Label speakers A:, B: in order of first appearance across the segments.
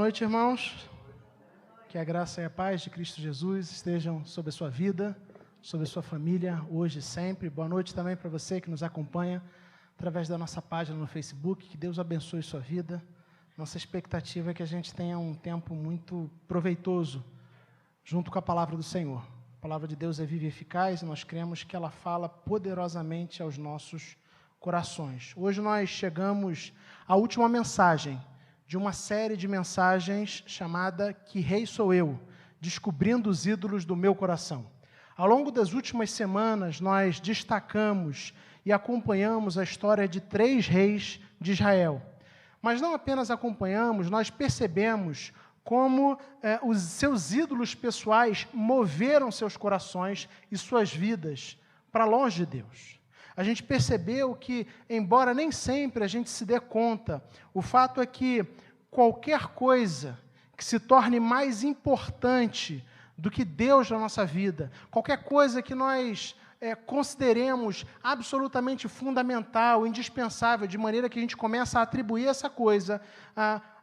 A: noite, irmãos. Que a graça e a paz de Cristo Jesus estejam sobre a sua vida, sobre a sua família, hoje e sempre. Boa noite também para você que nos acompanha através da nossa página no Facebook. Que Deus abençoe sua vida. Nossa expectativa é que a gente tenha um tempo muito proveitoso junto com a palavra do Senhor. A palavra de Deus é viva e eficaz e nós cremos que ela fala poderosamente aos nossos corações. Hoje nós chegamos à última mensagem de uma série de mensagens chamada Que Rei Sou Eu? Descobrindo os ídolos do meu coração. Ao longo das últimas semanas, nós destacamos e acompanhamos a história de 3 reis de Israel. Mas não apenas acompanhamos, nós percebemos como os seus ídolos pessoais moveram seus corações e suas vidas para longe de Deus. A gente percebeu que, embora nem sempre a gente se dê conta, o fato é que qualquer coisa que se torne mais importante do que Deus na nossa vida, qualquer coisa que nós consideremos absolutamente fundamental, indispensável, de maneira que a gente começa a atribuir essa coisa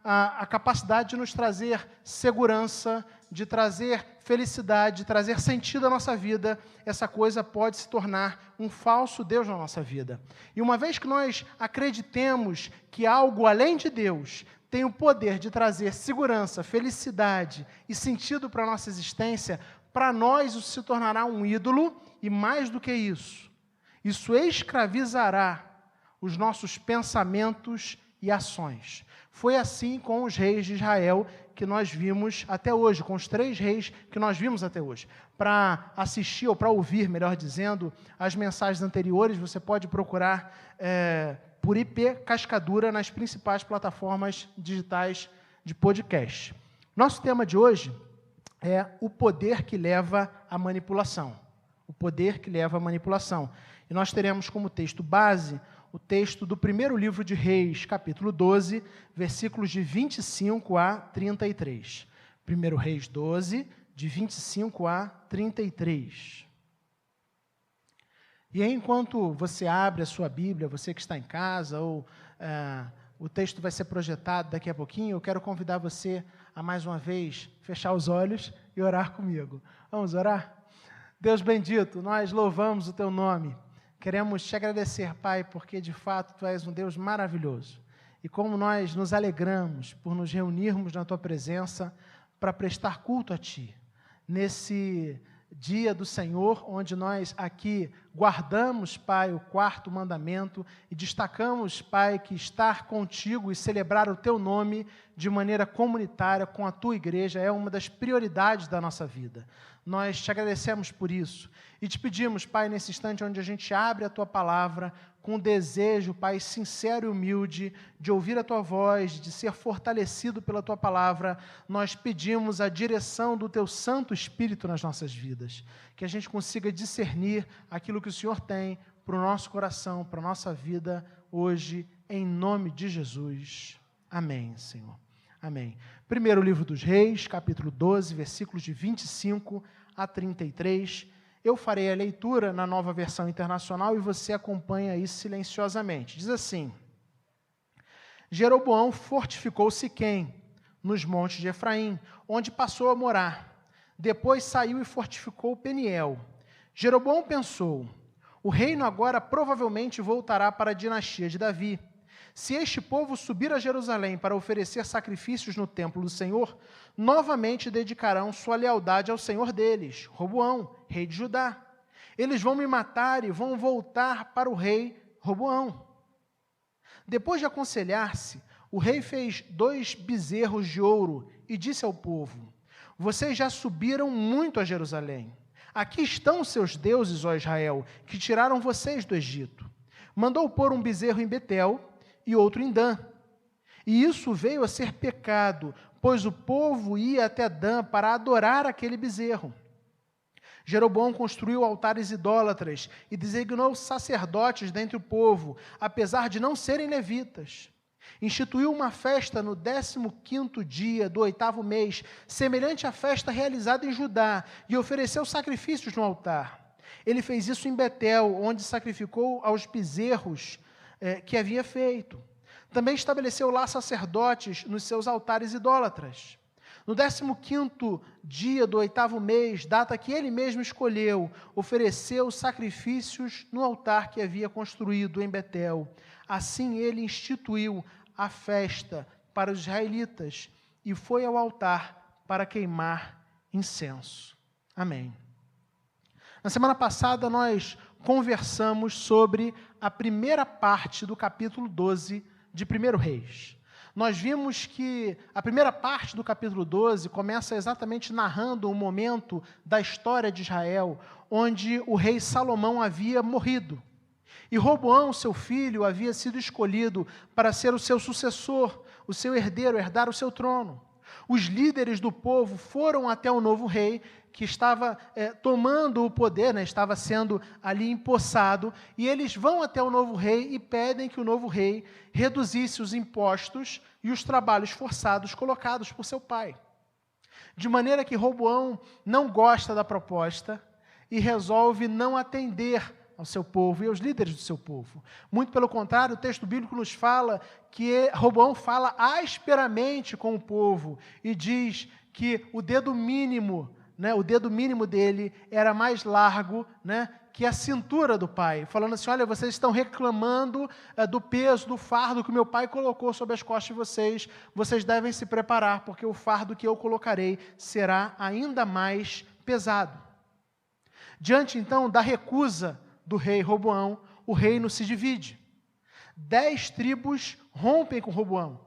A: a capacidade de nos trazer segurança, de trazer felicidade, de trazer sentido à nossa vida, essa coisa pode se tornar um falso Deus na nossa vida. E uma vez que nós acreditemos que algo além de Deus tem o poder de trazer segurança, felicidade e sentido para a nossa existência, para nós isso se tornará um ídolo e mais do que isso escravizará os nossos pensamentos e ações. Foi assim com os reis de Israel que nós vimos até hoje, com os 3 reis que nós vimos até hoje. Para assistir, ou para ouvir, melhor dizendo, as mensagens anteriores, você pode procurar por IP Cascadura nas principais plataformas digitais de podcast. Nosso tema de hoje é o poder que leva à manipulação. O poder que leva à manipulação. E nós teremos como texto base o texto do primeiro livro de Reis, capítulo 12, versículos de 25 a 33. 1 Reis 12, de 25 a 33. E aí, enquanto você abre a sua Bíblia, você que está em casa, ou o texto vai ser projetado daqui a pouquinho, eu quero convidar você a, mais uma vez, fechar os olhos e orar comigo. Vamos orar? Deus bendito, nós louvamos o Teu nome. Queremos te agradecer, Pai, porque de fato Tu és um Deus maravilhoso. E como nós nos alegramos por nos reunirmos na Tua presença para prestar culto a Ti. Nesse dia do Senhor, onde nós aqui guardamos, Pai, o 4º mandamento e destacamos, Pai, que estar contigo e celebrar o Teu nome de maneira comunitária com a Tua igreja é uma das prioridades da nossa vida. Nós te agradecemos por isso e te pedimos, Pai, nesse instante onde a gente abre a Tua palavra, com o desejo, Pai, sincero e humilde, de ouvir a Tua voz, de ser fortalecido pela Tua palavra, nós pedimos a direção do Teu Santo Espírito nas nossas vidas, que a gente consiga discernir aquilo que o Senhor tem para o nosso coração, para a nossa vida hoje, em nome de Jesus. Amém, Senhor. Amém. Primeiro livro dos Reis, capítulo 12, versículos de 25 a 33. Eu farei a leitura na Nova Versão Internacional e você acompanha aí silenciosamente. Diz assim: Jeroboão fortificou Siquém, nos montes de Efraim, onde passou a morar. Depois saiu e fortificou Peniel. Jeroboão pensou: o reino agora provavelmente voltará para a dinastia de Davi. Se este povo subir a Jerusalém para oferecer sacrifícios no templo do Senhor, novamente dedicarão sua lealdade ao Senhor deles, Roboão, rei de Judá. Eles vão me matar e vão voltar para o rei Roboão. Depois de aconselhar-se, o rei fez 2 bezerros de ouro e disse ao povo: vocês já subiram muito a Jerusalém. Aqui estão seus deuses, ó Israel, que tiraram vocês do Egito. Mandou pôr um bezerro em Betel e outro em Dan. E isso veio a ser pecado, pois o povo ia até Dan para adorar aquele bezerro. Jeroboão construiu altares idólatras e designou sacerdotes dentre o povo, apesar de não serem levitas. Instituiu uma festa no 15º dia do 8º mês, semelhante à festa realizada em Judá, e ofereceu sacrifícios no altar. Ele fez isso em Betel, onde sacrificou aos bezerros que havia feito. Também estabeleceu lá sacerdotes nos seus altares idólatras. No 15º dia do 8º mês, data que ele mesmo escolheu, ofereceu sacrifícios no altar que havia construído em Betel. Assim ele instituiu a festa para os israelitas e foi ao altar para queimar incenso. Amém. Na semana passada nós conversamos sobre a primeira parte do capítulo 12 de 1 Reis. Nós vimos que a primeira parte do capítulo 12 começa exatamente narrando um momento da história de Israel, onde o rei Salomão havia morrido. E Roboão, seu filho, havia sido escolhido para ser o seu sucessor, o seu herdeiro, herdar o seu trono. Os líderes do povo foram até o novo rei, que estava tomando o poder, estava sendo ali empossado, e eles vão até o novo rei e pedem que o novo rei reduzisse os impostos e os trabalhos forçados colocados por seu pai. De maneira que Roboão não gosta da proposta e resolve não atender ao seu povo e aos líderes do seu povo. Muito pelo contrário, o texto bíblico nos fala que Roboão fala asperamente com o povo e diz que o dedo mínimo dele era mais largo, que a cintura do pai, falando assim, olha, vocês estão reclamando do peso, do fardo que o meu pai colocou sobre as costas de vocês devem se preparar, porque o fardo que eu colocarei será ainda mais pesado. Diante, então, da recusa do rei Roboão, o reino se divide. 10 tribos rompem com Roboão.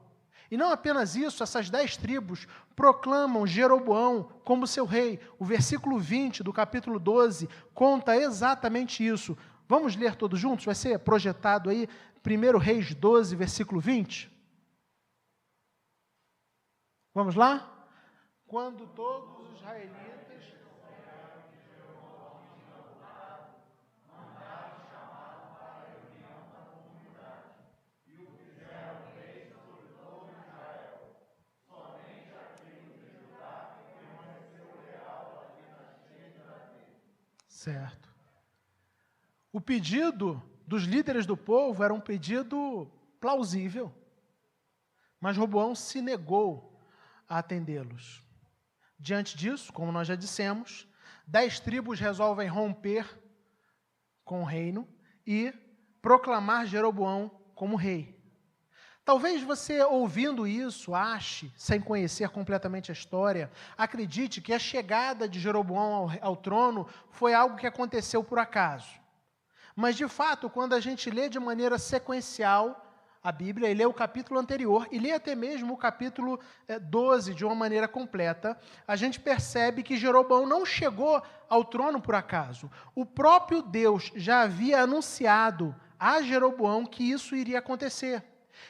A: E não apenas isso, essas 10 tribos proclamam Jeroboão como seu rei. O versículo 20 do capítulo 12 conta exatamente isso. Vamos ler todos juntos? Vai ser projetado aí, 1 Reis 12, versículo 20. Vamos lá? Quando todos os israelitas... Certo. O pedido dos líderes do povo era um pedido plausível, mas Roboão se negou a atendê-los. Diante disso, como nós já dissemos, 10 tribos resolvem romper com o reino e proclamar Jeroboão como rei. Talvez você, ouvindo isso, ache, sem conhecer completamente a história, acredite que a chegada de Jeroboão ao trono foi algo que aconteceu por acaso. Mas, de fato, quando a gente lê de maneira sequencial a Bíblia, e lê o capítulo anterior, e lê até mesmo o capítulo 12 de uma maneira completa, a gente percebe que Jeroboão não chegou ao trono por acaso. O próprio Deus já havia anunciado a Jeroboão que isso iria acontecer.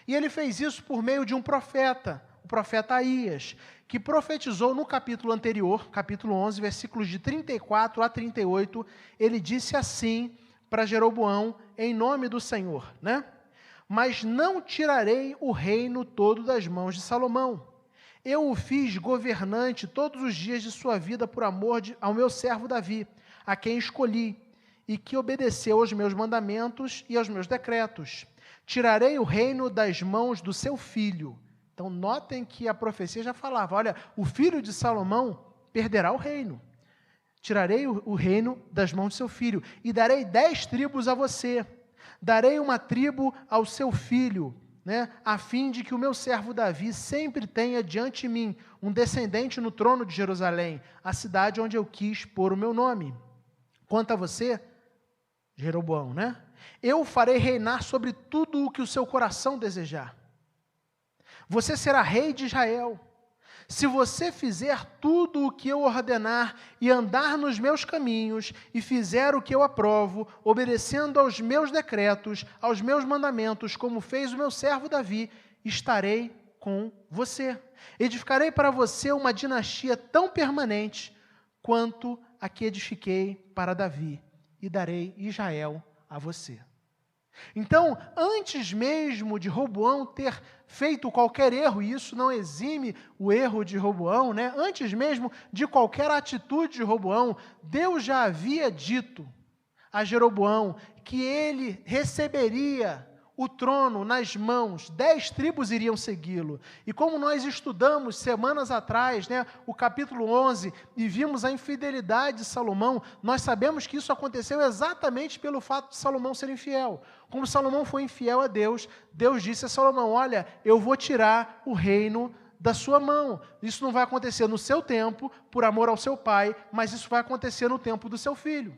A: E ele fez isso por meio de um profeta, o profeta Aías, que profetizou no capítulo anterior, capítulo 11, versículos de 34 a 38, ele disse assim para Jeroboão, em nome do Senhor, Mas não tirarei o reino todo das mãos de Salomão. Eu o fiz governante todos os dias de sua vida por amor ao meu servo Davi, a quem escolhi, e que obedeceu aos meus mandamentos e aos meus decretos. Tirarei o reino das mãos do seu filho. Então, notem que a profecia já falava, olha, o filho de Salomão perderá o reino. Tirarei o reino das mãos do seu filho, e darei 10 tribos a você. Darei uma tribo ao seu filho, a fim de que o meu servo Davi sempre tenha diante de mim um descendente no trono de Jerusalém, a cidade onde eu quis pôr o meu nome. Quanto a você, Jeroboão, eu o farei reinar sobre tudo o que o seu coração desejar. Você será rei de Israel. Se você fizer tudo o que eu ordenar e andar nos meus caminhos e fizer o que eu aprovo, obedecendo aos meus decretos, aos meus mandamentos, como fez o meu servo Davi, estarei com você. Edificarei para você uma dinastia tão permanente quanto a que edifiquei para Davi, e darei Israel a você. Então, antes mesmo de Roboão ter feito qualquer erro, e isso não exime o erro de Roboão, antes mesmo de qualquer atitude de Roboão, Deus já havia dito a Jeroboão que ele receberia o trono nas mãos, 10 tribos iriam segui-lo. E como nós estudamos semanas atrás, o capítulo 11, e vimos a infidelidade de Salomão, nós sabemos que isso aconteceu exatamente pelo fato de Salomão ser infiel. Como Salomão foi infiel a Deus, Deus disse a Salomão, olha, eu vou tirar o reino da sua mão. Isso não vai acontecer no seu tempo, por amor ao seu pai, mas isso vai acontecer no tempo do seu filho.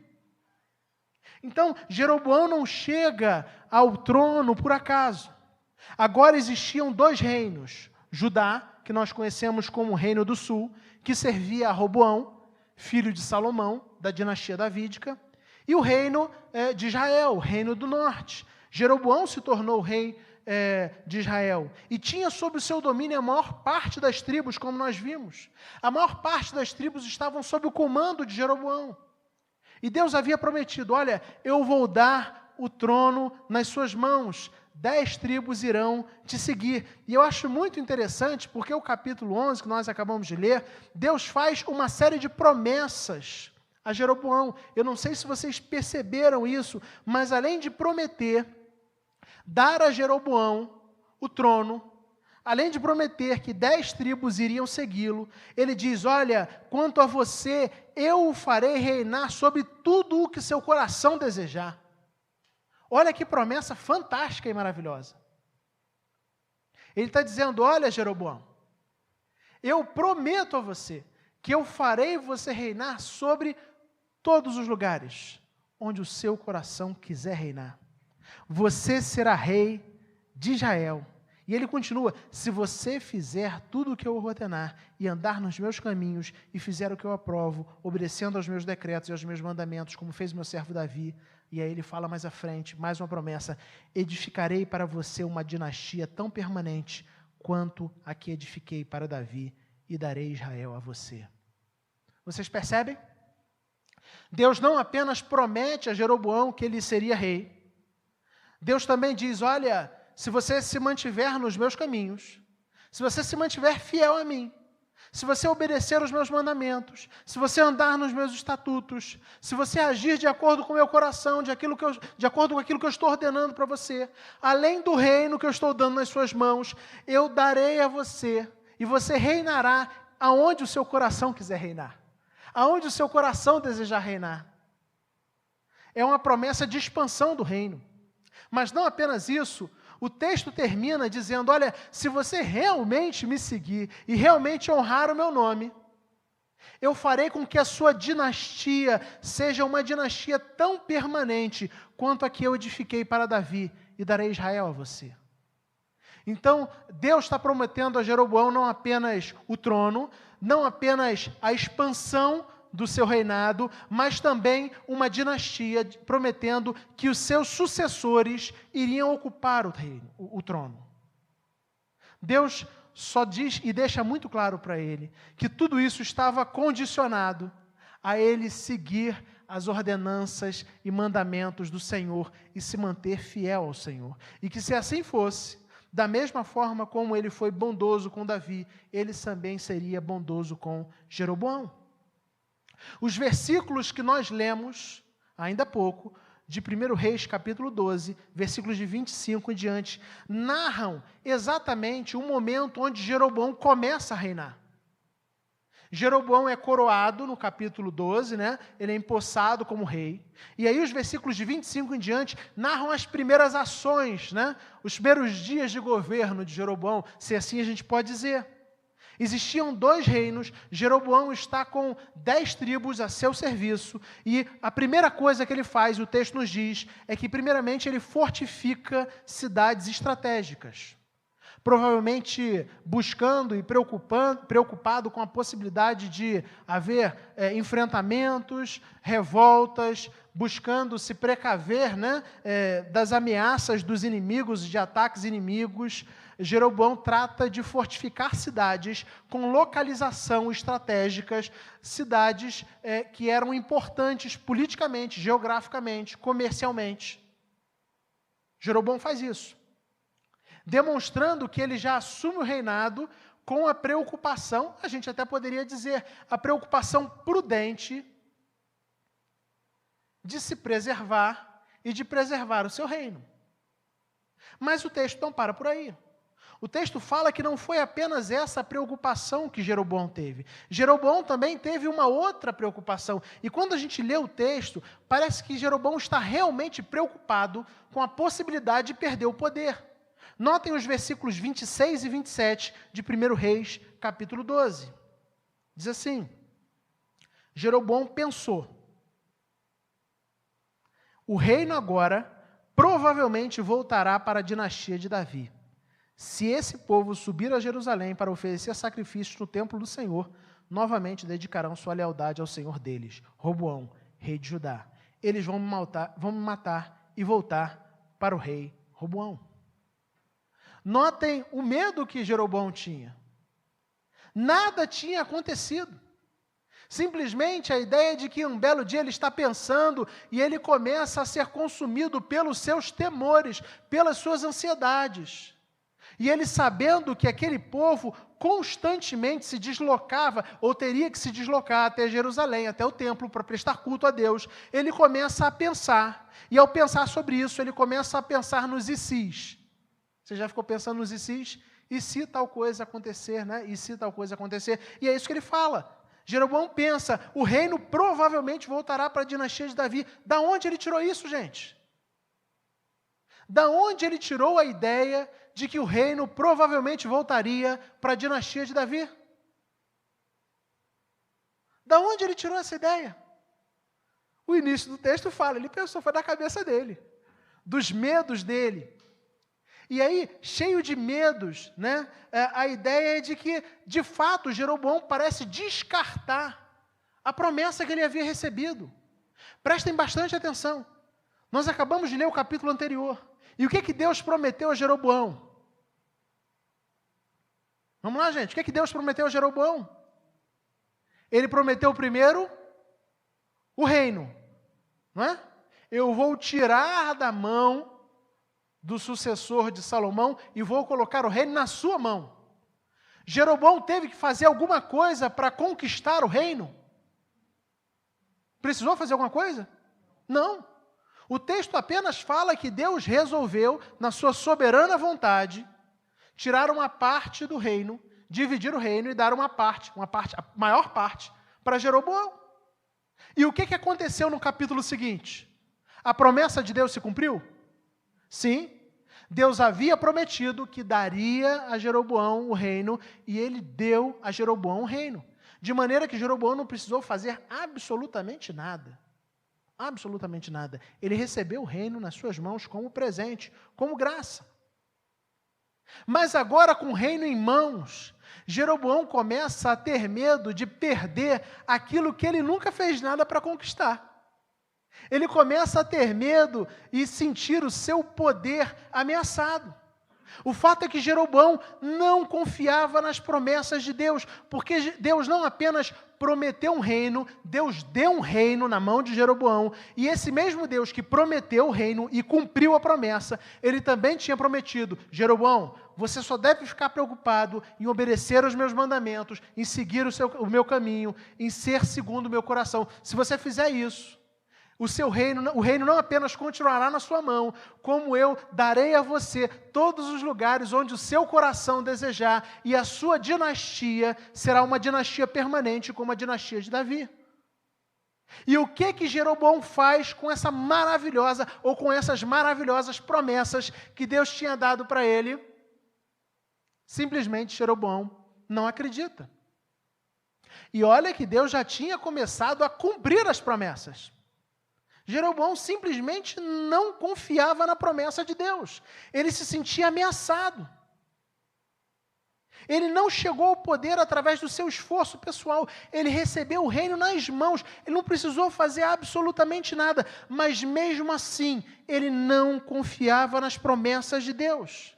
A: Então, Jeroboão não chega ao trono por acaso. Agora existiam 2 reinos. Judá, que nós conhecemos como Reino do Sul, que servia a Roboão, filho de Salomão, da dinastia davídica, e o reino de Israel, o Reino do Norte. Jeroboão se tornou rei de Israel, e tinha sob o seu domínio a maior parte das tribos, como nós vimos. A maior parte das tribos estavam sob o comando de Jeroboão. E Deus havia prometido, olha, eu vou dar o trono nas suas mãos, 10 tribos irão te seguir. E eu acho muito interessante, porque o capítulo 11, que nós acabamos de ler, Deus faz uma série de promessas a Jeroboão. Eu não sei se vocês perceberam isso, mas além de prometer dar a Jeroboão o trono, além de prometer que 10 tribos iriam segui-lo, ele diz, olha, quanto a você, eu o farei reinar sobre tudo o que seu coração desejar. Olha que promessa fantástica e maravilhosa. Ele está dizendo, olha, Jeroboão, eu prometo a você que eu farei você reinar sobre todos os lugares onde o seu coração quiser reinar. Você será rei de Israel. E ele continua, se você fizer tudo o que eu ordenar e andar nos meus caminhos e fizer o que eu aprovo, obedecendo aos meus decretos e aos meus mandamentos, como fez meu servo Davi, e aí ele fala mais à frente, mais uma promessa, edificarei para você uma dinastia tão permanente quanto a que edifiquei para Davi e darei Israel a você. Vocês percebem? Deus não apenas promete a Jeroboão que ele seria rei, Deus também diz, olha, se você se mantiver nos meus caminhos, se você se mantiver fiel a mim, se você obedecer os meus mandamentos, se você andar nos meus estatutos, se você agir de acordo com o meu coração, de acordo com aquilo que eu estou ordenando para você, além do reino que eu estou dando nas suas mãos, eu darei a você, e você reinará aonde o seu coração quiser reinar, aonde o seu coração desejar reinar. É uma promessa de expansão do reino. Mas não apenas isso, o texto termina dizendo, olha, se você realmente me seguir e realmente honrar o meu nome, eu farei com que a sua dinastia seja uma dinastia tão permanente quanto a que eu edifiquei para Davi e darei Israel a você. Então, Deus está prometendo a Jeroboão não apenas o trono, não apenas a expansão do seu reinado, mas também uma dinastia, prometendo que os seus sucessores iriam ocupar o trono. Deus só diz e deixa muito claro para ele que tudo isso estava condicionado a ele seguir as ordenanças e mandamentos do Senhor e se manter fiel ao Senhor. E que se assim fosse, da mesma forma como ele foi bondoso com Davi, ele também seria bondoso com Jeroboão. Os versículos que nós lemos, ainda há pouco, de 1 Reis, capítulo 12, versículos de 25 em diante, narram exatamente o momento onde Jeroboão começa a reinar. Jeroboão é coroado no capítulo 12, ele é empossado como rei. E aí os versículos de 25 em diante narram as primeiras ações, os primeiros dias de governo de Jeroboão, se assim a gente pode dizer. Existiam 2 reinos, Jeroboão está com 10 tribos a seu serviço, e a primeira coisa que ele faz, o texto nos diz, é que primeiramente ele fortifica cidades estratégicas. Provavelmente buscando e preocupado com a possibilidade de haver enfrentamentos, revoltas, buscando se precaver das ameaças dos inimigos, de ataques inimigos. Jeroboão trata de fortificar cidades com localização estratégicas, cidades que eram importantes politicamente, geograficamente, comercialmente. Jeroboão faz isso, demonstrando que ele já assume o reinado com a preocupação, a gente até poderia dizer, a preocupação prudente de se preservar e de preservar o seu reino. Mas o texto não para por aí. O texto fala que não foi apenas essa preocupação que Jeroboão teve. Jeroboão também teve uma outra preocupação. E quando a gente lê o texto, parece que Jeroboão está realmente preocupado com a possibilidade de perder o poder. Notem os versículos 26 e 27 de 1 Reis, capítulo 12. Diz assim: Jeroboão pensou: o reino agora provavelmente voltará para a dinastia de Davi. Se esse povo subir a Jerusalém para oferecer sacrifícios no templo do Senhor, novamente dedicarão sua lealdade ao Senhor deles, Roboão, rei de Judá. Eles vão me matar e voltar para o rei Roboão. Notem o medo que Jeroboão tinha. Nada tinha acontecido. Simplesmente a ideia de que um belo dia ele está pensando e ele começa a ser consumido pelos seus temores, pelas suas ansiedades. E ele, sabendo que aquele povo constantemente se deslocava, ou teria que se deslocar até Jerusalém, até o templo, para prestar culto a Deus, ele começa a pensar. E ao pensar sobre isso, ele começa a pensar nos ICs. Você já ficou pensando nos ICs? E se tal coisa acontecer, né? E se tal coisa acontecer? E é isso que ele fala. Jeroboão pensa, o reino provavelmente voltará para a dinastia de Davi. Da onde ele tirou isso, gente? Da onde ele tirou a ideia de que o reino provavelmente voltaria para a dinastia de Davi? Da onde ele tirou essa ideia? O início do texto fala, ele pensou, foi da cabeça dele, dos medos dele. E aí, cheio de medos, né? A ideia é de que, de fato, Jeroboão parece descartar a promessa que ele havia recebido. Prestem bastante atenção. Nós acabamos de ler o capítulo anterior. E o que Deus prometeu a Jeroboão? Vamos lá, gente. O que Deus prometeu a Jeroboão? Ele prometeu primeiro o reino. Não é? Eu vou tirar da mão do sucessor de Salomão e vou colocar o reino na sua mão. Jeroboão teve que fazer alguma coisa para conquistar o reino? Precisou fazer alguma coisa? Não. O texto apenas fala que Deus resolveu, na sua soberana vontade, tirar uma parte do reino, dividir o reino e dar uma parte, a maior parte, para Jeroboão. E o que aconteceu no capítulo seguinte? A promessa de Deus se cumpriu? Sim. Deus havia prometido que daria a Jeroboão o reino e ele deu a Jeroboão o reino. De maneira que Jeroboão não precisou fazer absolutamente nada. Absolutamente nada. Ele recebeu o reino nas suas mãos como presente, como graça. Mas agora, com o reino em mãos, Jeroboão começa a ter medo de perder aquilo que ele nunca fez nada para conquistar. Ele começa a ter medo e sentir o seu poder ameaçado. O fato é que Jeroboão não confiava nas promessas de Deus, porque Deus não apenas prometeu um reino, Deus deu um reino na mão de Jeroboão, e esse mesmo Deus que prometeu o reino e cumpriu a promessa, ele também tinha prometido: Jeroboão, você só deve ficar preocupado em obedecer os meus mandamentos, em seguir o meu caminho, em ser segundo o meu coração. Se você fizer isso, o reino não apenas continuará na sua mão, como eu darei a você todos os lugares onde o seu coração desejar, e a sua dinastia será uma dinastia permanente, como a dinastia de Davi. E o que Jeroboão faz com essa maravilhosa, ou com essas maravilhosas promessas que Deus tinha dado para ele? Simplesmente Jeroboão não acredita. E olha que Deus já tinha começado a cumprir as promessas. Jeroboão simplesmente não confiava na promessa de Deus. Ele se sentia ameaçado. Ele não chegou ao poder através do seu esforço pessoal. Ele recebeu o reino nas mãos. Ele não precisou fazer absolutamente nada. Mas mesmo assim, ele não confiava nas promessas de Deus.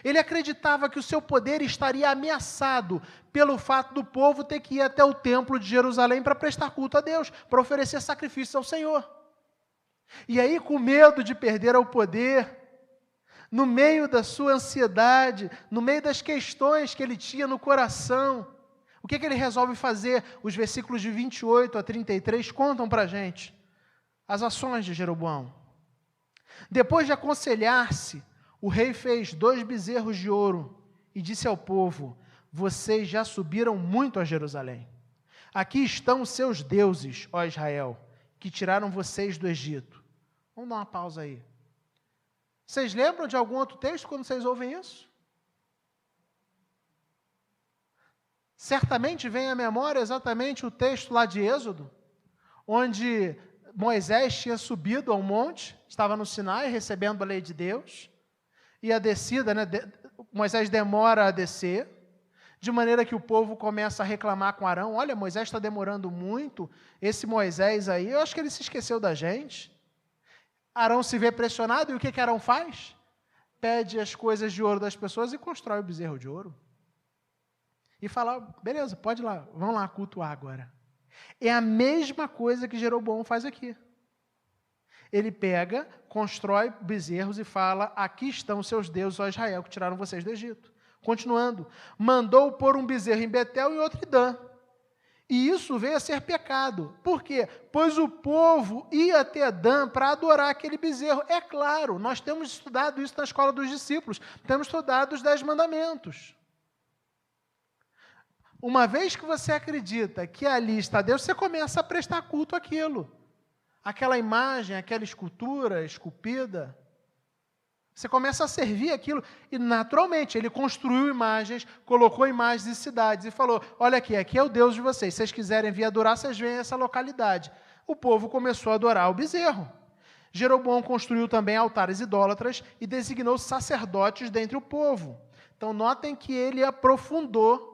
A: Ele acreditava que o seu poder estaria ameaçado pelo fato do povo ter que ir até o templo de Jerusalém para prestar culto a Deus, para oferecer sacrifícios ao Senhor. E aí, com medo de perder o poder, no meio da sua ansiedade, no meio das questões que ele tinha no coração, o que ele resolve fazer? Os versículos de 28 a 33 contam para a gente as ações de Jeroboão. Depois de aconselhar-se O rei fez 2 bezerros de ouro e disse ao povo: vocês já subiram muito a Jerusalém. Aqui estão os seus deuses, ó Israel, que tiraram vocês do Egito. Vamos dar uma pausa aí. Vocês lembram de algum outro texto quando vocês ouvem isso? Certamente vem à memória exatamente o texto lá de Êxodo, onde Moisés tinha subido ao monte, estava no Sinai recebendo a lei de Deus, e a descida, Moisés demora a descer, de maneira que o povo começa a reclamar com Arão: olha, Moisés está demorando muito, esse Moisés aí, eu acho que ele se esqueceu da gente. Arão se vê pressionado, e o que Arão faz? Pede as coisas de ouro das pessoas e constrói o bezerro de ouro. E fala: beleza, pode ir lá, vamos lá cultuar agora. É a mesma coisa que Jeroboão faz aqui. Ele pega, constrói bezerros e fala: aqui estão os seus deuses, ó Israel, que tiraram vocês do Egito. Continuando, mandou pôr um bezerro em Betel e outro em Dan. E isso veio a ser pecado. Por quê? Pois o povo ia até Dan para adorar aquele bezerro. É claro, nós temos estudado isso na escola dos discípulos, temos estudado os 10 mandamentos. Uma vez que você acredita que ali está Deus, você começa a prestar culto àquilo. Aquela imagem, aquela escultura esculpida, você começa a servir aquilo. E, naturalmente, ele construiu imagens, colocou imagens de cidades e falou: olha aqui é o Deus de vocês. Se vocês quiserem vir adorar, vocês vêm a essa localidade. O povo começou a adorar o bezerro. Jeroboão construiu também altares idólatras e designou sacerdotes dentre o povo. Então, notem que ele aprofundou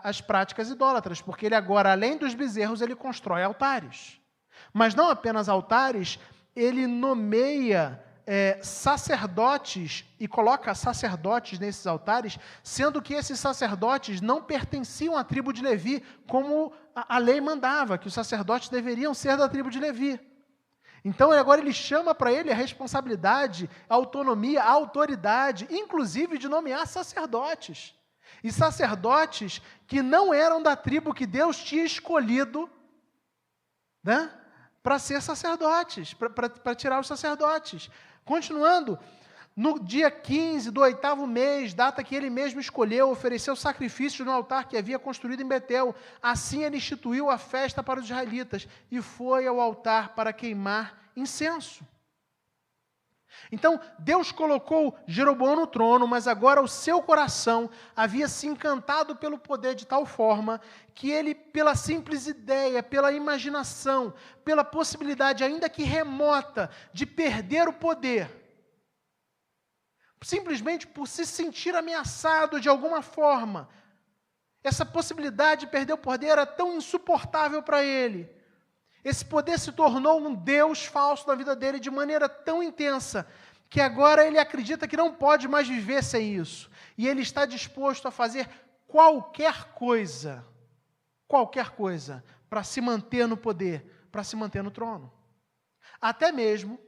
A: as práticas idólatras, porque ele agora, além dos bezerros, ele constrói altares. Mas não apenas altares, ele nomeia sacerdotes e coloca sacerdotes nesses altares, sendo que esses sacerdotes não pertenciam à tribo de Levi, como a lei mandava, que os sacerdotes deveriam ser da tribo de Levi. Então, agora ele chama para ele a responsabilidade, a autonomia, a autoridade, inclusive de nomear sacerdotes. E sacerdotes que não eram da tribo que Deus tinha escolhido, né, para ser sacerdotes, para tirar os sacerdotes. Continuando, no dia 15 do 8º mês, data que ele mesmo escolheu, ofereceu sacrifícios no altar que havia construído em Betel. Assim ele instituiu a festa para os israelitas e foi ao altar para queimar incenso. Então, Deus colocou Jeroboão no trono, mas agora o seu coração havia se encantado pelo poder de tal forma que ele, pela simples ideia, pela imaginação, pela possibilidade, ainda que remota, de perder o poder, simplesmente por se sentir ameaçado de alguma forma, essa possibilidade de perder o poder era tão insuportável para ele. Esse poder se tornou um Deus falso na vida dele de maneira tão intensa que agora ele acredita que não pode mais viver sem isso. E ele está disposto a fazer qualquer coisa para se manter no poder, para se manter no trono. Até mesmo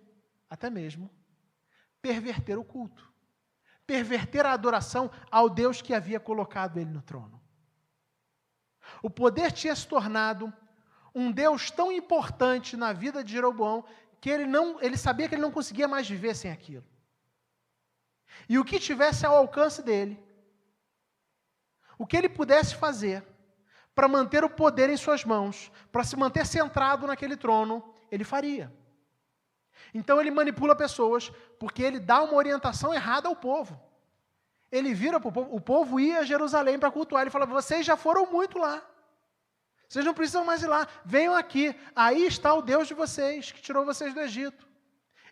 A: perverter o culto. Perverter a adoração ao Deus que havia colocado ele no trono. O poder tinha se tornado um Deus tão importante na vida de Jeroboão que ele sabia que ele não conseguia mais viver sem aquilo. E o que tivesse ao alcance dele, o que ele pudesse fazer para manter o poder em suas mãos, para se manter centrado naquele trono, ele faria. Então ele manipula pessoas, porque ele dá uma orientação errada ao povo. Ele vira para o povo, o povo ia a Jerusalém para cultuar, ele fala: vocês já foram muito lá. Vocês não precisam mais ir lá, venham aqui. Aí está o Deus de vocês, que tirou vocês do Egito.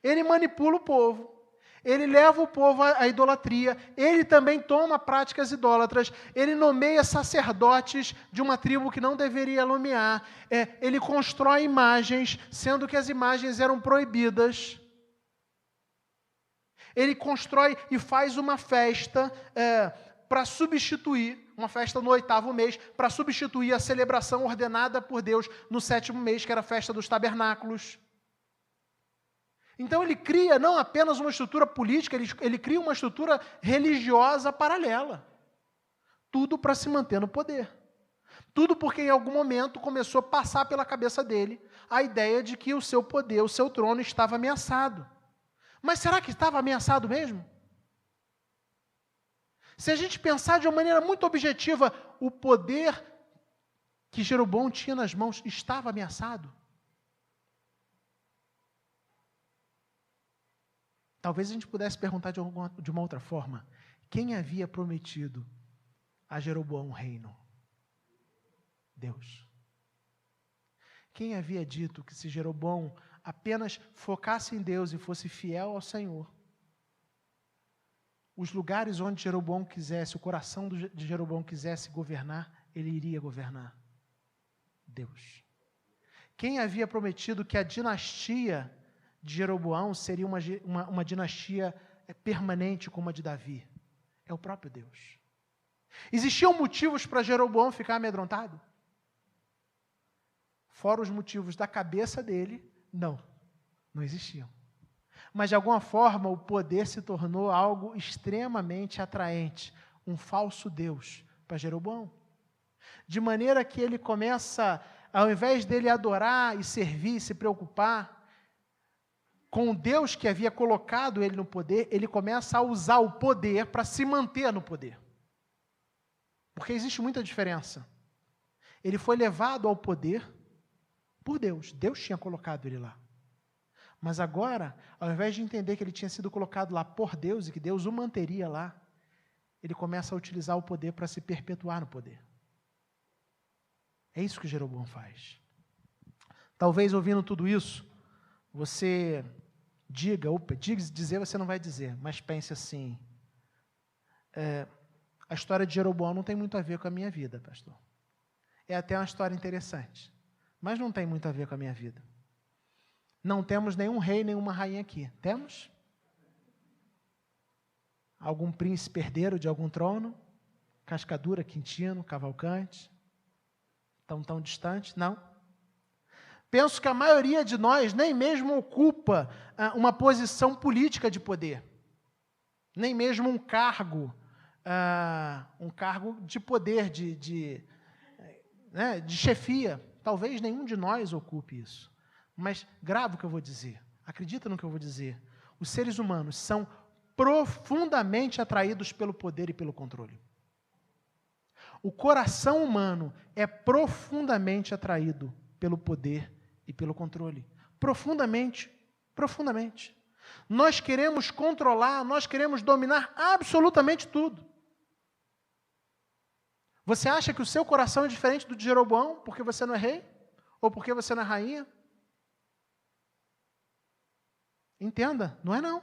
A: Ele manipula o povo, ele leva o povo à idolatria, ele também toma práticas idólatras, ele nomeia sacerdotes de uma tribo que não deveria nomear, ele constrói imagens, sendo que as imagens eram proibidas. Ele constrói e faz uma festa para substituir, uma festa no 8º mês, para substituir a celebração ordenada por Deus no 7º mês, que era a festa dos tabernáculos. Então ele cria não apenas uma estrutura política, ele cria uma estrutura religiosa paralela. Tudo para se manter no poder. Tudo porque em algum momento começou a passar pela cabeça dele a ideia de que o seu poder, o seu trono estava ameaçado. Mas será que estava ameaçado mesmo? Se a gente pensar de uma maneira muito objetiva, o poder que Jeroboão tinha nas mãos estava ameaçado? Talvez a gente pudesse perguntar de uma outra forma. Quem havia prometido a Jeroboão um reino? Deus. Quem havia dito que se Jeroboão apenas focasse em Deus e fosse fiel ao Senhor, os lugares onde Jeroboão quisesse, o coração de Jeroboão quisesse governar, ele iria governar? Deus. Quem havia prometido que a dinastia de Jeroboão seria uma dinastia permanente como a de Davi? É o próprio Deus. Existiam motivos para Jeroboão ficar amedrontado? Fora os motivos da cabeça dele, não existiam. Mas, de alguma forma, o poder se tornou algo extremamente atraente, um falso Deus para Jeroboão. De maneira que ele começa, ao invés dele adorar e servir, se preocupar com o Deus que havia colocado ele no poder, ele começa a usar o poder para se manter no poder. Porque existe muita diferença. Ele foi levado ao poder por Deus. Deus tinha colocado ele lá. Mas agora, ao invés de entender que ele tinha sido colocado lá por Deus e que Deus o manteria lá, ele começa a utilizar o poder para se perpetuar no poder. É isso que Jeroboão faz. Talvez ouvindo tudo isso, você dizer você não vai dizer, mas pense assim, a história de Jeroboão não tem muito a ver com a minha vida, pastor. É até uma história interessante, mas não tem muito a ver com a minha vida. Não temos nenhum rei, nenhuma rainha aqui. Temos? Algum príncipe herdeiro de algum trono? Cascadura, Quintino, Cavalcante? Tão distante? Não. Penso que a maioria de nós nem mesmo ocupa uma posição política de poder. Nem mesmo um cargo de poder, de chefia. Talvez nenhum de nós ocupe isso. Mas grave o que eu vou dizer. Acredita no que eu vou dizer. Os seres humanos são profundamente atraídos pelo poder e pelo controle. O coração humano é profundamente atraído pelo poder e pelo controle. Profundamente. Nós queremos controlar, nós queremos dominar absolutamente tudo. Você acha que o seu coração é diferente do de Jeroboão porque você não é rei? Ou porque você não é rainha? Entenda, não é não.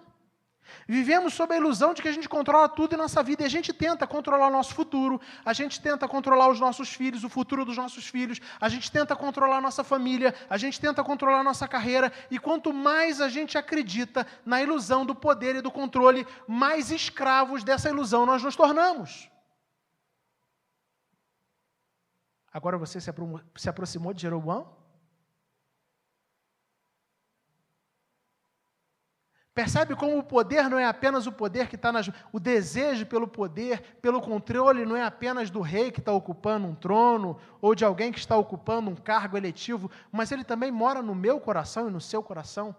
A: Vivemos sob a ilusão de que a gente controla tudo em nossa vida e a gente tenta controlar o nosso futuro, a gente tenta controlar os nossos filhos, o futuro dos nossos filhos, a gente tenta controlar a nossa família, a gente tenta controlar a nossa carreira e quanto mais a gente acredita na ilusão do poder e do controle, mais escravos dessa ilusão nós nos tornamos. Agora você se aproximou de Jeroboão? Percebe como o poder não é apenas o poder que está o desejo pelo poder, pelo controle, não é apenas do rei que está ocupando um trono, ou de alguém que está ocupando um cargo eletivo, mas ele também mora no meu coração e no seu coração,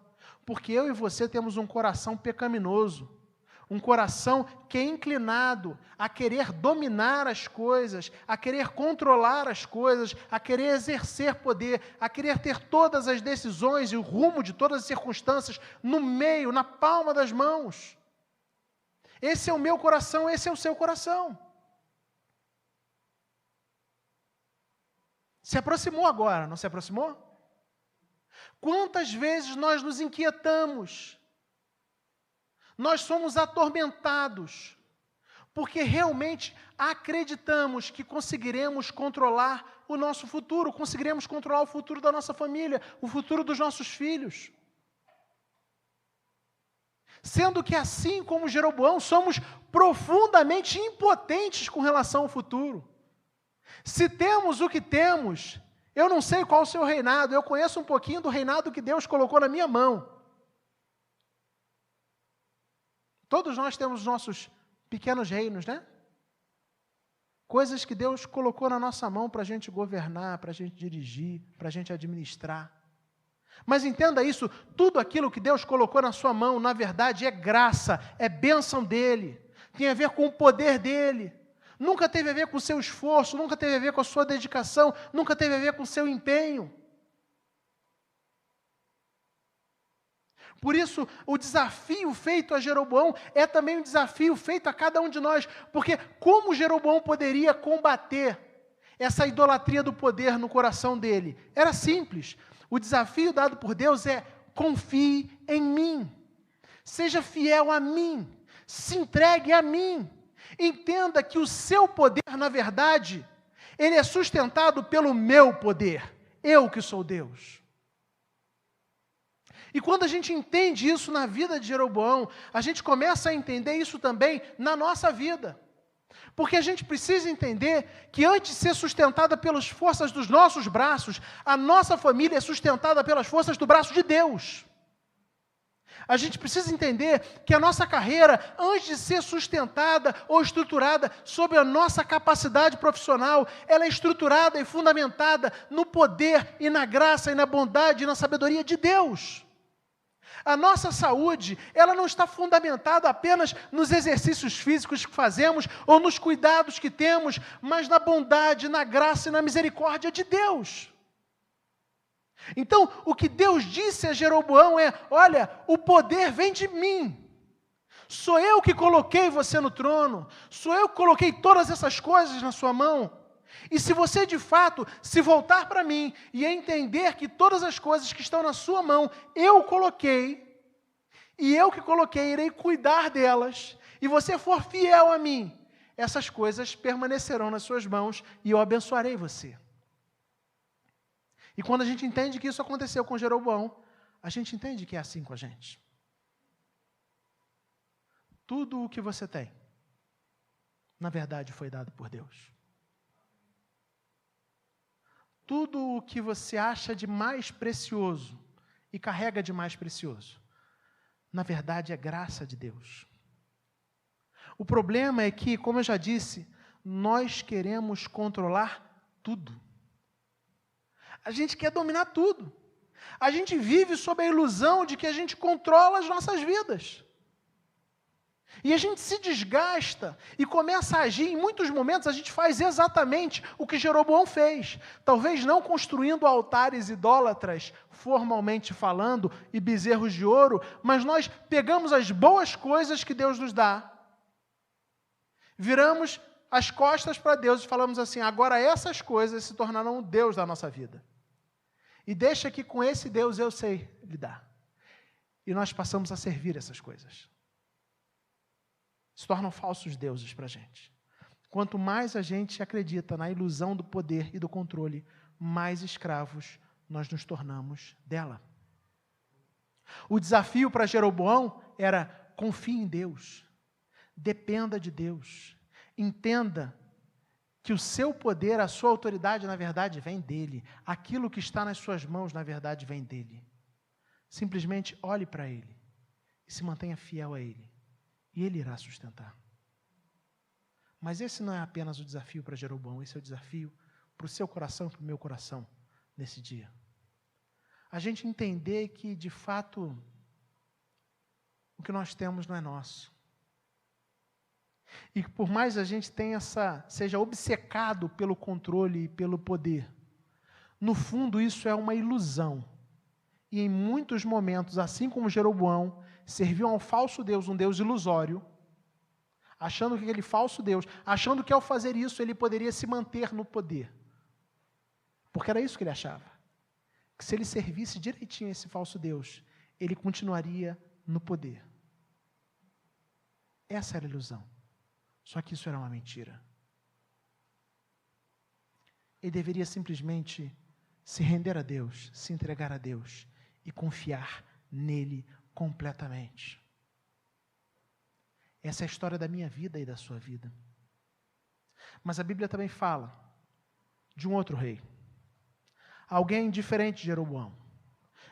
A: porque eu e você temos um coração pecaminoso, um coração que é inclinado a querer dominar as coisas, a querer controlar as coisas, a querer exercer poder, a querer ter todas as decisões e o rumo de todas as circunstâncias no meio, na palma das mãos. Esse é o meu coração, esse é o seu coração. Se aproximou agora, não se aproximou? Quantas vezes nós nos inquietamos? Nós somos atormentados, porque realmente acreditamos que conseguiremos controlar o nosso futuro, conseguiremos controlar o futuro da nossa família, o futuro dos nossos filhos. Sendo que, assim como Jeroboão, somos profundamente impotentes com relação ao futuro. Se temos o que temos, eu não sei qual o seu reinado, eu conheço um pouquinho do reinado que Deus colocou na minha mão. Todos nós temos nossos pequenos reinos, né? Coisas que Deus colocou na nossa mão para a gente governar, para a gente dirigir, para a gente administrar. Mas entenda isso, tudo aquilo que Deus colocou na sua mão, na verdade, é graça, é bênção dEle, tem a ver com o poder dEle. Nunca teve a ver com o seu esforço, nunca teve a ver com a sua dedicação, nunca teve a ver com o seu empenho. Por isso, o desafio feito a Jeroboão é também um desafio feito a cada um de nós, porque como Jeroboão poderia combater essa idolatria do poder no coração dele? Era simples. O desafio dado por Deus é: confie em mim, seja fiel a mim, se entregue a mim. Entenda que o seu poder, na verdade, ele é sustentado pelo meu poder, eu que sou Deus. E quando a gente entende isso na vida de Jeroboão, a gente começa a entender isso também na nossa vida. Porque a gente precisa entender que antes de ser sustentada pelas forças dos nossos braços, a nossa família é sustentada pelas forças do braço de Deus. A gente precisa entender que a nossa carreira, antes de ser sustentada ou estruturada sob a nossa capacidade profissional, ela é estruturada e fundamentada no poder e na graça e na bondade e na sabedoria de Deus. A nossa saúde, ela não está fundamentada apenas nos exercícios físicos que fazemos ou nos cuidados que temos, mas na bondade, na graça e na misericórdia de Deus. Então, o que Deus disse a Jeroboão é: olha, o poder vem de mim. Sou eu que coloquei você no trono, sou eu que coloquei todas essas coisas na sua mão. E se você, de fato, se voltar para mim e entender que todas as coisas que estão na sua mão, eu coloquei, e eu que coloquei, irei cuidar delas, e você for fiel a mim, essas coisas permanecerão nas suas mãos e eu abençoarei você. E quando a gente entende que isso aconteceu com Jeroboão, a gente entende que é assim com a gente. Tudo o que você tem, na verdade, foi dado por Deus. Tudo o que você acha de mais precioso e carrega de mais precioso, na verdade, é graça de Deus. O problema é que, como eu já disse, nós queremos controlar tudo. A gente quer dominar tudo. A gente vive sob a ilusão de que a gente controla as nossas vidas. E a gente se desgasta e começa a agir. Em muitos momentos a gente faz exatamente o que Jeroboão fez. Talvez não construindo altares idólatras, formalmente falando, e bezerros de ouro, mas nós pegamos as boas coisas que Deus nos dá, viramos as costas para Deus e falamos assim: agora essas coisas se tornarão o Deus da nossa vida. E deixa que com esse Deus eu sei lidar. E nós passamos a servir essas coisas. Se tornam falsos deuses para a gente. Quanto mais a gente acredita na ilusão do poder e do controle, mais escravos nós nos tornamos dela. O desafio para Jeroboão era: confie em Deus, dependa de Deus, entenda que o seu poder, a sua autoridade, na verdade, vem dele. Aquilo que está nas suas mãos, na verdade, vem dele. Simplesmente olhe para ele e se mantenha fiel a ele. E ele irá sustentar. Mas esse não é apenas o desafio para Jeroboão, esse é o desafio para o seu coração e para o meu coração nesse dia. A gente entender que, de fato, o que nós temos não é nosso. E que por mais a gente seja obcecado pelo controle e pelo poder, no fundo isso é uma ilusão. E em muitos momentos, assim como Jeroboão, serviu a um falso Deus, um Deus ilusório, achando que aquele falso Deus, achando que ao fazer isso ele poderia se manter no poder. Porque era isso que ele achava. Que se ele servisse direitinho a esse falso Deus, ele continuaria no poder. Essa era a ilusão. Só que isso era uma mentira. Ele deveria simplesmente se render a Deus, se entregar a Deus e confiar nele completamente. Essa é a história da minha vida e da sua vida. Mas a Bíblia também fala de um outro rei. Alguém diferente de Jeroboão.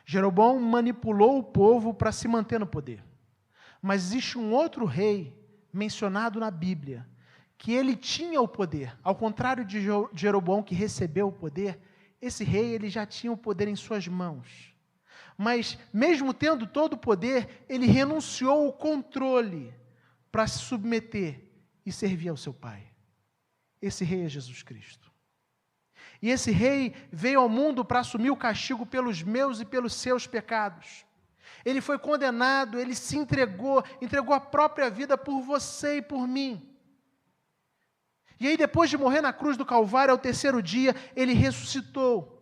A: Jeroboão manipulou o povo para se manter no poder. Mas existe um outro rei mencionado na Bíblia, que ele tinha o poder. Ao contrário de Jeroboão, que recebeu o poder, esse rei ele já tinha o poder em suas mãos. mas mesmo tendo todo o poder, ele renunciou ao controle para se submeter e servir ao seu Pai. Esse rei é Jesus Cristo. E esse rei veio ao mundo para assumir o castigo pelos meus e pelos seus pecados. Ele foi condenado, ele se entregou a própria vida por você e por mim. E aí, depois de morrer na cruz do Calvário, ao terceiro dia, ele ressuscitou.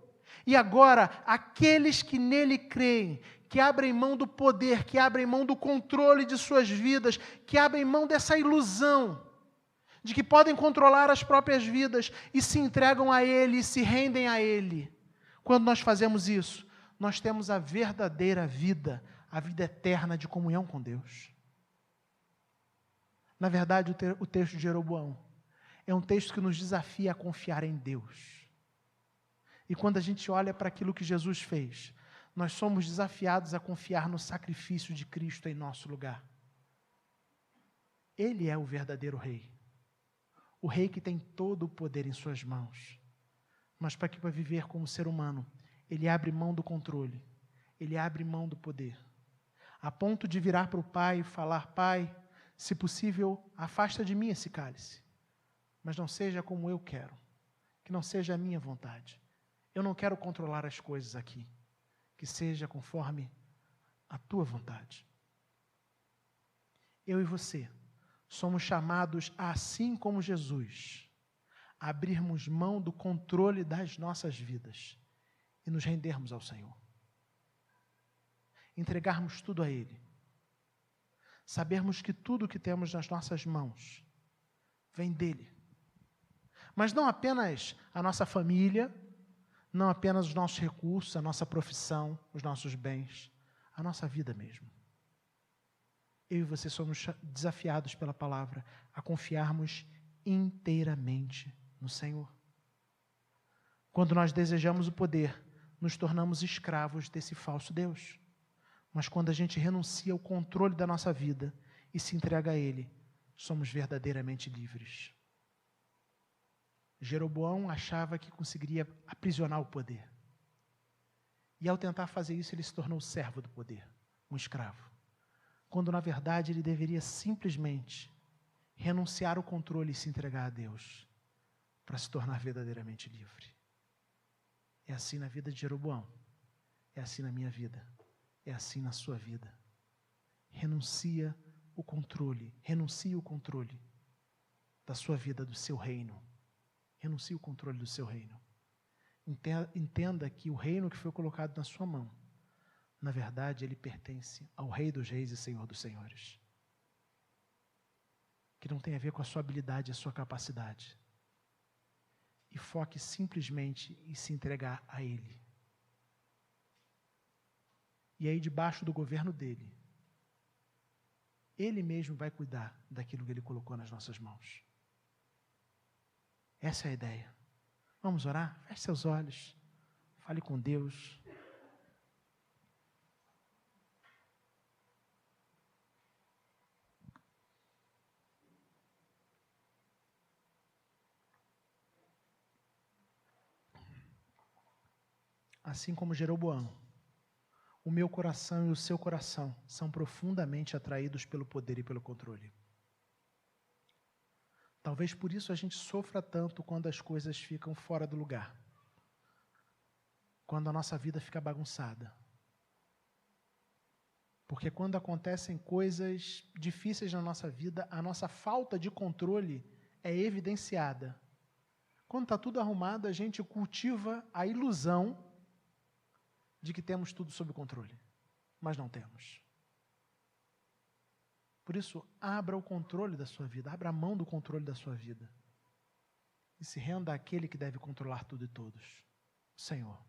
A: E agora, aqueles que nele creem, que abrem mão do poder, que abrem mão do controle de suas vidas, que abrem mão dessa ilusão de que podem controlar as próprias vidas e se entregam a Ele, e se rendem a Ele. Quando nós fazemos isso, nós temos a verdadeira vida, a vida eterna de comunhão com Deus. Na verdade, o texto de Jeroboão é um texto que nos desafia a confiar em Deus. E quando a gente olha para aquilo que Jesus fez, nós somos desafiados a confiar no sacrifício de Cristo em nosso lugar. Ele é o verdadeiro rei. O rei que tem todo o poder em suas mãos. Mas para viver como ser humano, ele abre mão do controle. Ele abre mão do poder. A ponto de virar para o Pai e falar: Pai, se possível, afasta de mim esse cálice. Mas não seja como eu quero. Que não seja a minha vontade. Eu não quero controlar as coisas aqui. Que seja conforme a tua vontade. Eu e você somos chamados, assim como Jesus, a abrirmos mão do controle das nossas vidas e nos rendermos ao Senhor. Entregarmos tudo a Ele. Sabermos que tudo o que temos nas nossas mãos vem dEle. Mas não apenas a nossa família, não apenas os nossos recursos, a nossa profissão, os nossos bens, a nossa vida mesmo. Eu e você somos desafiados pela palavra a confiarmos inteiramente no Senhor. Quando nós desejamos o poder, nos tornamos escravos desse falso Deus. Mas quando a gente renuncia ao controle da nossa vida e se entrega a Ele, somos verdadeiramente livres. Jeroboão achava que conseguiria aprisionar o poder. E ao tentar fazer isso, ele se tornou servo do poder, um escravo. Quando na verdade ele deveria simplesmente renunciar ao controle e se entregar a Deus para se tornar verdadeiramente livre. É assim na vida de Jeroboão, é assim na minha vida, é assim na sua vida. Renuncie o controle da sua vida, do seu reino. Renuncie o controle do seu reino. Entenda que o reino que foi colocado na sua mão, na verdade, ele pertence ao Rei dos Reis e Senhor dos Senhores. Que não tem a ver com a sua habilidade e a sua capacidade. E foque simplesmente em se entregar a Ele. E aí, debaixo do governo dEle, Ele mesmo vai cuidar daquilo que Ele colocou nas nossas mãos. Essa é a ideia. Vamos orar? Feche seus olhos. Fale com Deus. Assim como Jeroboão, o meu coração e o seu coração são profundamente atraídos pelo poder e pelo controle. Talvez por isso a gente sofra tanto quando as coisas ficam fora do lugar. Quando a nossa vida fica bagunçada. Porque quando acontecem coisas difíceis na nossa vida, a nossa falta de controle é evidenciada. Quando está tudo arrumado, a gente cultiva a ilusão de que temos tudo sob controle, mas não temos. Por isso, abra o controle da sua vida, abra a mão do controle da sua vida e se renda àquele que deve controlar tudo e todos, o Senhor.